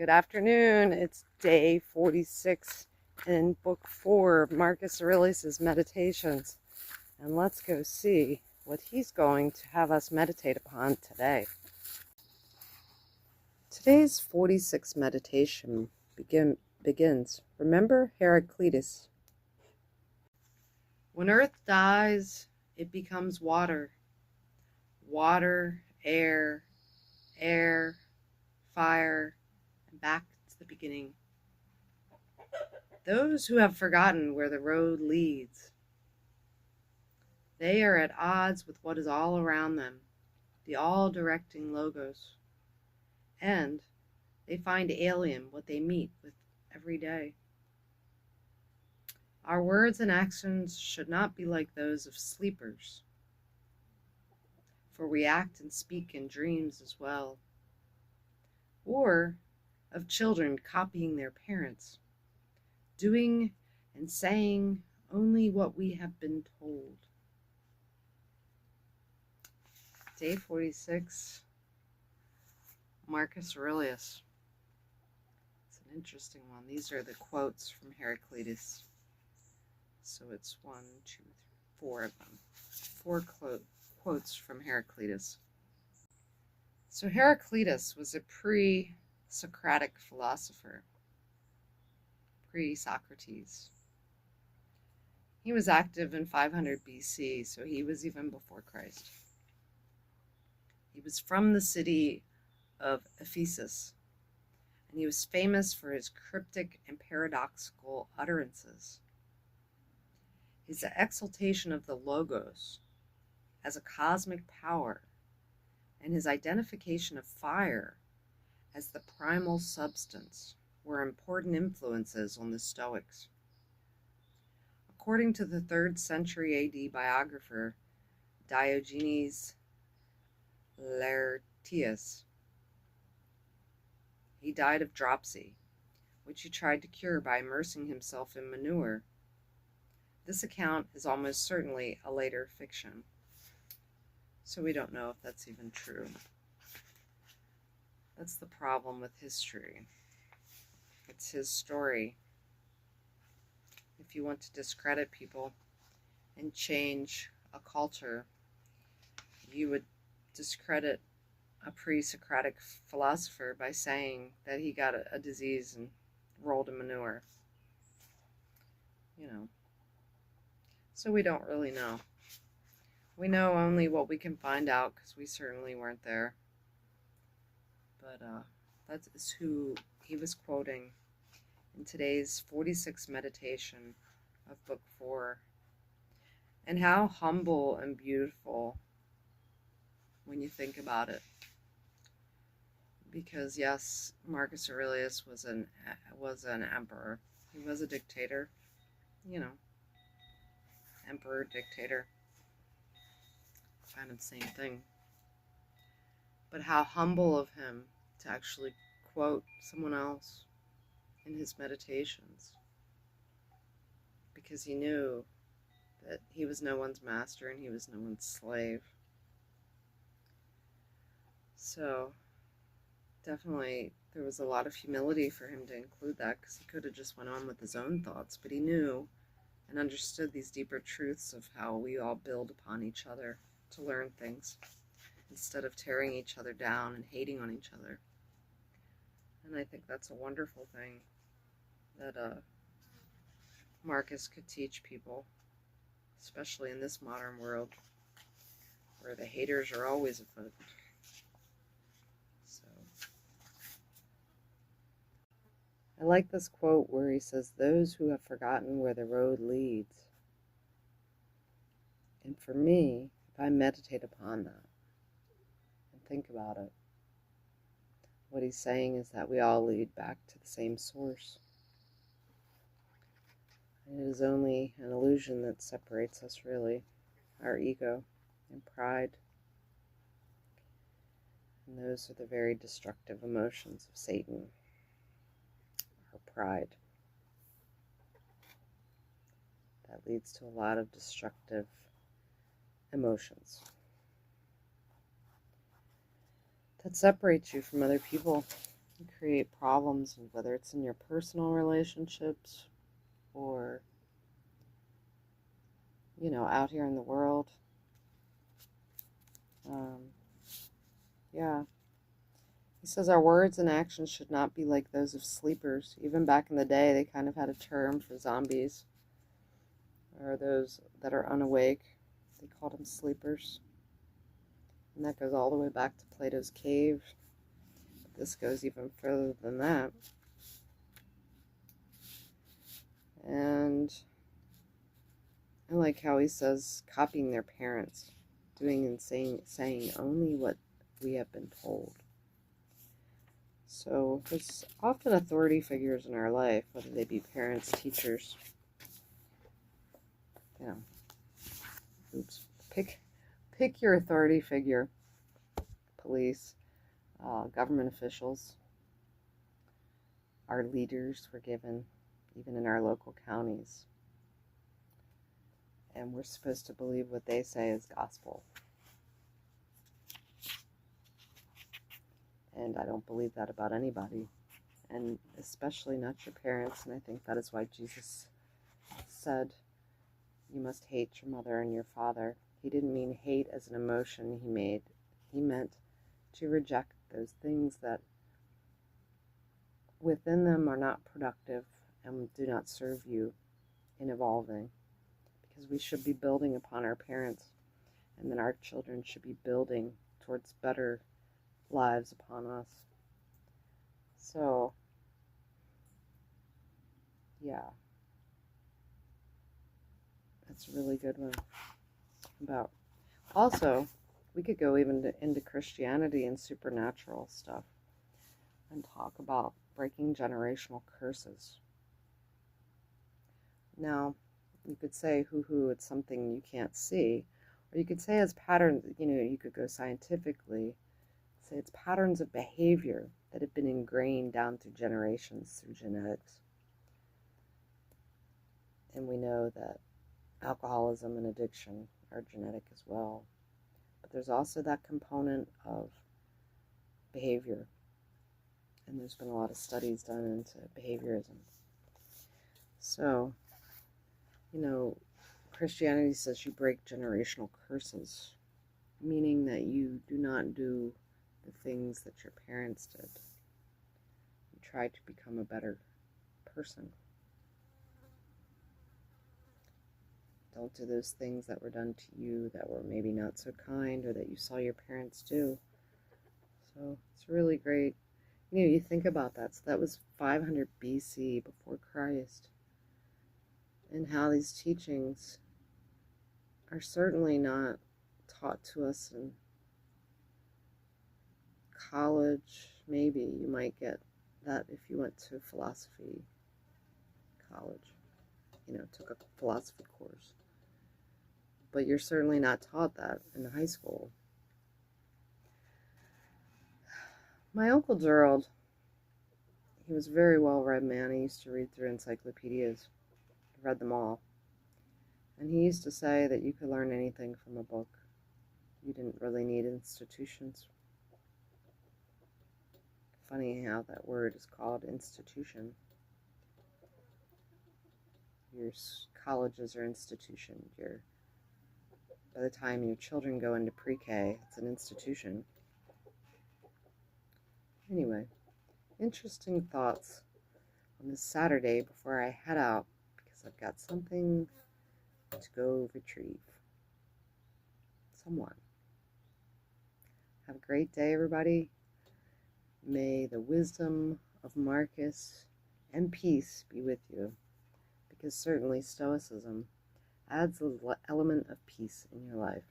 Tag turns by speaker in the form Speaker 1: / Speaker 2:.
Speaker 1: Good afternoon. It's day 46 in book 4 of Marcus Aurelius' Meditations. And let's go see what he's going to have us meditate upon today. Today's 46th meditation begins. Remember Heraclitus. When earth dies, it becomes water. Water, air, fire, and back to the beginning. Those who have forgotten where the road leads, they are at odds with what is all around them, the all-directing logos, and they find alien what they meet with every day. Our words and actions should not be like those of sleepers, for we act and speak in dreams as well, or of children copying their parents, doing and saying only what we have been told. Day 46, Marcus Aurelius. It's an interesting one. These are the quotes from Heraclitus. So it's 4 of them. 4 quotes from Heraclitus. So Heraclitus was a pre-Socratic philosopher. Pre-Socrates. He was active in 500 BC, so he was even before Christ. He was from the city of Ephesus, and he was famous for his cryptic and paradoxical utterances. His exaltation of the Logos as a cosmic power, and his identification of fire as the primal substance were important influences on the Stoics. According to the 3rd century AD biographer Diogenes Laertius, he died of dropsy, which he tried to cure by immersing himself in manure. This account is almost certainly a later fiction, so we don't know if that's even true. That's the problem with history. It's his story. If you want to discredit people and change a culture, you would discredit a pre-Socratic philosopher by saying that he got a disease and rolled in manure. So we don't really know. We know only what we can find out because we certainly weren't there. But that is who he was quoting in today's 46th meditation of Book 4. And how humble and beautiful when you think about it. Because yes, Marcus Aurelius was an emperor. He was a dictator. Emperor, dictator. Kind of the same thing. But how humble of him to actually quote someone else in his meditations, because he knew that he was no one's master and he was no one's slave. So definitely there was a lot of humility for him to include that, because he could have just went on with his own thoughts, but he knew and understood these deeper truths of how we all build upon each other to learn things instead of tearing each other down and hating on each other. And I think that's a wonderful thing that Marcus could teach people, especially in this modern world where the haters are always afoot. So I like this quote where he says, "Those who have forgotten where the road leads." And for me, if I meditate upon that and think about it, what he's saying is that we all lead back to the same source. And it is only an illusion that separates us, really, our ego and pride. And those are the very destructive emotions of Satan, our pride. That leads to a lot of destructive emotions that separates you from other people and create problems, whether it's in your personal relationships or, out here in the world. Yeah. He says our words and actions should not be like those of sleepers. Even back in the day, they kind of had a term for zombies, or those that are unawake. They called them sleepers. And that goes all the way back to Plato's cave. But this goes even further than that. And I like how he says copying their parents, doing and saying only what we have been told. So there's often authority figures in our life, whether they be parents, teachers. Pick your authority figure. Police, government officials, our leaders were given, even in our local counties. And we're supposed to believe what they say is gospel. And I don't believe that about anybody, and especially not your parents. And I think that is why Jesus said, you must hate your mother and your father. He didn't mean hate as an emotion he meant to reject those things that within them are not productive and do not serve you in evolving. Because we should be building upon our parents, and then our children should be building towards better lives upon us. So, yeah, that's a really good one. Also, we could go even into Christianity and supernatural stuff and talk about breaking generational curses. Now, you could say, it's something you can't see, or you could say as patterns, you could go scientifically, say it's patterns of behavior that have been ingrained down through generations through genetics. And we know that alcoholism and addiction are genetic as well. But there's also that component of behavior. And there's been a lot of studies done into behaviorism. So, Christianity says you break generational curses, meaning that you do not do the things that your parents did. You try to become a better person. Don't do those things that were done to you that were maybe not so kind, or that you saw your parents do. So it's really great. You think about that. So that was 500 BC, before Christ. And how these teachings are certainly not taught to us in college. Maybe you might get that if you went to philosophy college, took a philosophy course. But you're certainly not taught that in high school. My Uncle Gerald, he was a very well-read man. He used to read through encyclopedias. He read them all. And he used to say that you could learn anything from a book. You didn't really need institutions. Funny how that word is called institution. Your colleges are institution. By the time your children go into pre-K, it's an institution. Anyway, interesting thoughts on this Saturday before I head out, because I've got something to go retrieve. Someone. Have a great day, everybody. May the wisdom of Marcus and peace be with you, because certainly Stoicism adds an element of peace in your life.